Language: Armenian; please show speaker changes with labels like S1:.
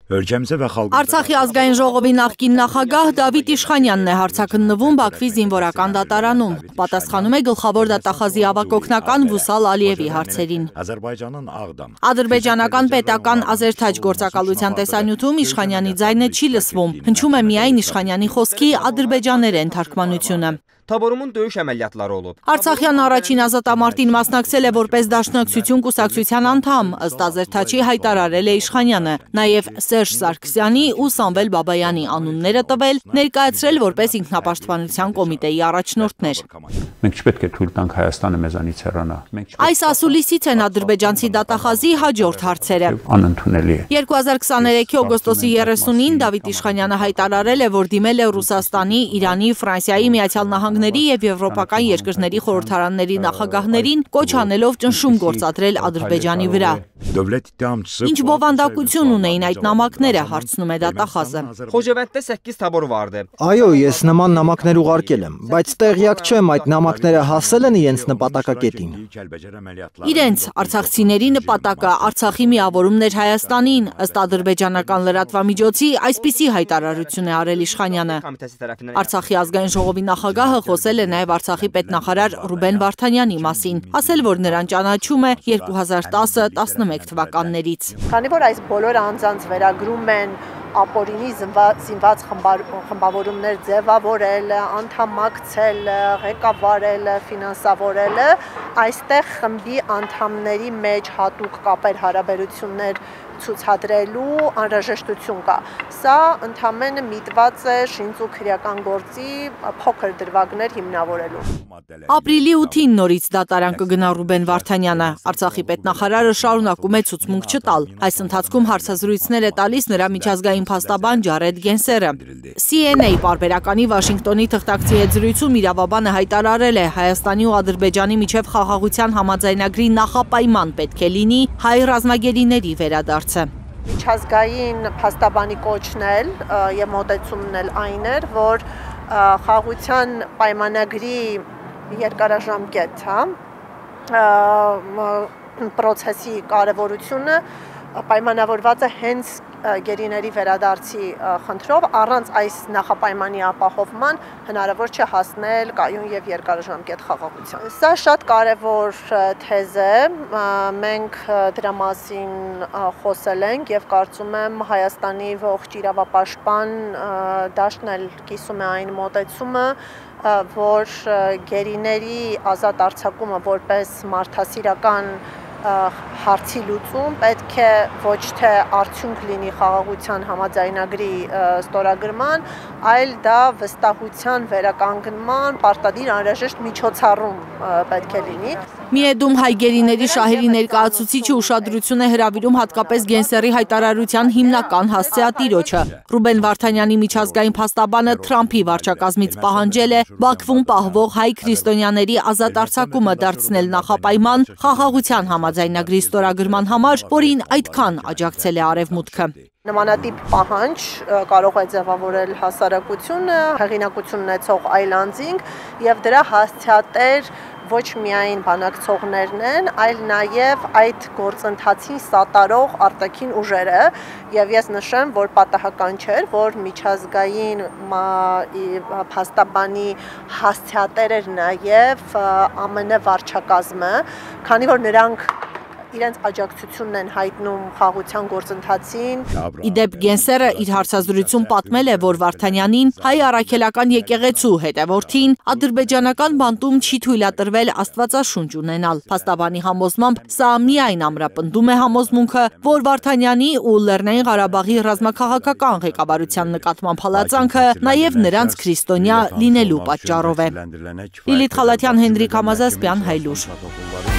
S1: Արցախի ազգային ժողովի նախկին նախագահ Դավիթ Իշխանյանն է հարցաքննվում Բաքվի զինվորական դատարանում, պատասխանում է գլխավոր դատախազի ավագ օգնական Վուսալ Ալիևի հարցերին։ Ադրբեջանական պետական Ազերթաջ գործակալության տեսանյութում Իշխանյանի ձայնը չի լսվում, հնչում է միայն Իշխանյանի խոսքի ադրբեջաներեն թարգմանությունը։
S2: Taborumun döyüş əməliyyatları olub.
S1: Արցախյան առաջին ազատամարտին մասնակցել է որպես դաշնակցություն կուսակցության անդամ, ըստ Ազերթաչի հայտարարել է Իշխանյանը, նաև Սերժ Սարգսյանի ու Սամվել Բաբայանի անունները տվել, ներկայացրել որպես ինքնապաշտպանության կոմիտեի առաջնորդներ։
S3: Մենք չպետք է թույլ տանք Հայաստանը մեզանից հեռանա։
S1: Այս ասուլիսից են ադրբեջանցի դատախազի հաջորդ հարցերը։
S3: Անընդունելի է։
S1: 2023 օգոստոսի 30-ին Դավիթ Իշխանյանը հայտարարել է, որ դիմել է Ռուսաստանի, Իրանի, Ֆրանսիայի, Միացյալ Նահանգների եւ եվրոպական երկրների խորհրդարանների նախագահներին կոչ անելով ճնշում գործադրել Ադրբեջանի վրա։ Ինչ բովանդակություն ունեին այդ նամակները, հարցնում է դատախազը։
S2: Խոջևենդdə 8 tabor vardı.
S4: Այո, ես նման նամակներ ուղարկել եմ, բայց տեղյակ չեմ այդ նամակները հասել են իրենց նպատակակետին։
S1: Իրենց արցախցիների նպատակը Արցախի միավորումն էր Հայաստանին, ըստ ադրբեջանական լրատվամիջոցի այսպիսի հայտարարություն է արել Իշխանյանը։ Արցախի ազգային ժողովի նախագահը խոսել է նաև Արցախի պետնախարար Ռուբեն Վարդանյանի մասին, ասել, որ նրան ճանաչում է 2010-11 թվականներից։
S5: Քանի որ այս բոլոր անձանց վերագրում են ապօրինի զինված խմբավորումներ ձևավորել, անդամակցել, ղեկավարել, ֆինանսավորել, այստեղ խմբի անդամների մեջ հատուկ կապեր հարաբերություններ ցուցադրելու անհրաժեշտություն կա։ Սա ընդհանրապես միտված է շինծու քրեական գործի փոքր դրվագներ հիմնավորելու։
S1: Ապրիլի 8-ին նորից դատարան կգնա Ռուբեն Վարդանյանը։ Արցախի պետնախարարը շարունակում է ցուցմունք չտալ։ Այս ընթացքում հարցազրույցներ է տալիս նրա միջազգային փաստաբան Ջարեդ Գենսերը։ CNA պարբերականի Վաշինգտոնի թղթակցի հետ զրույցում իրավաբանը հայտարարել է Հայաստանի ու Ադրբեջանի միջև խաղաղության համաձայնագրի նախապայման պետք է լինի հայ ռազմագերիների վերադարձը։
S5: Միջազգային փաստաբանի կոչն էլ եւ մոտեցումն էլ այն էր, որ խաղաղության պայմանագրի երկարաժամկետ, պրոցեսի կարևորությունը պայմանավորված է հենց գերիների վերադարձի խնդրով, առանց այս նախապայմանի ապահովման հնարավոր չէ հասնել կայուն եւ երկարաժամկետ խաղաղության։ Սա շատ կարևոր թեզ է, մենք դրա մասին խոսել ենք եւ կարծում եմ Հայաստանի ողջ իրավապաշտպան դաշտն էլ կիսում է այն մոտեցումը, որ գերիների ազատ արձակումը որպես մարդասիրական հարցի լուծում պետք է ոչ թե արդյունք լինի խաղաղության համաձայնագրի ստորագրման, այլ դա վստահության վերականգնման պարտադիր անհրաժեշտ միջոցառում պետք է լինի։
S1: Միեդում հայ գերիների շահերի ներկայացուցիչը ուշադրություն է հրավիրում հատկապես Գենսերի հայտարարության հիմնական հասցեատիրոջը։ Ռուբեն Վարդանյանի միջազգային փաստաբանը Թրամփի վարչակազմից պահանջել է Բաքվում պահվող հայ քրիստոնյաների ազատ արձակումը դարձնել նախապայման խաղաղության համաձայնագրի ստորագրման համար, որին այդքան աջակցել է Արևմուտքը։
S5: Նմանատիպ պահանջ կարող է ձևավորել հասարակությունը, հեղինակություն ունեցող այլ անձինք եւ դրա հասցեատեր ոչ միայն բանակցողներն են, այլ նաև այդ գործընթացին սատարող արտաքին ուժերը եւ ես նշեմ, որ պատահական չէր, որ միջազգային փաստաբանի հասցեատեր էր նաև ԱՄՆ վարչակազմը, քանի որ նրանք իրենց աջակցությունն են հայտնում խաղաղության գործընթացին։
S1: Իդեպ Գենսերը իր հարցազրույցում պատմել է, որ Վարդանյանին հայ առաքելական եկեղեցու հետևորդին ադրբեջանական բանտում չի թույլատրվել աստվածաշունչ ունենալ։ Փաստաբանի համոզմամբ սա միայն ամրապնդում է համոզմունքը, որ Վարդանյանի ու Լեռնային Ղարաբաղի ռազմաքաղաքական ղեկավարության նկատմամբ հալածանքը նաև նրանց քրիստոնյա լինելու պատճառով է։ Լիլիթ Խալաթյան, Հենրիկ Համազասպյան, Հայլուր։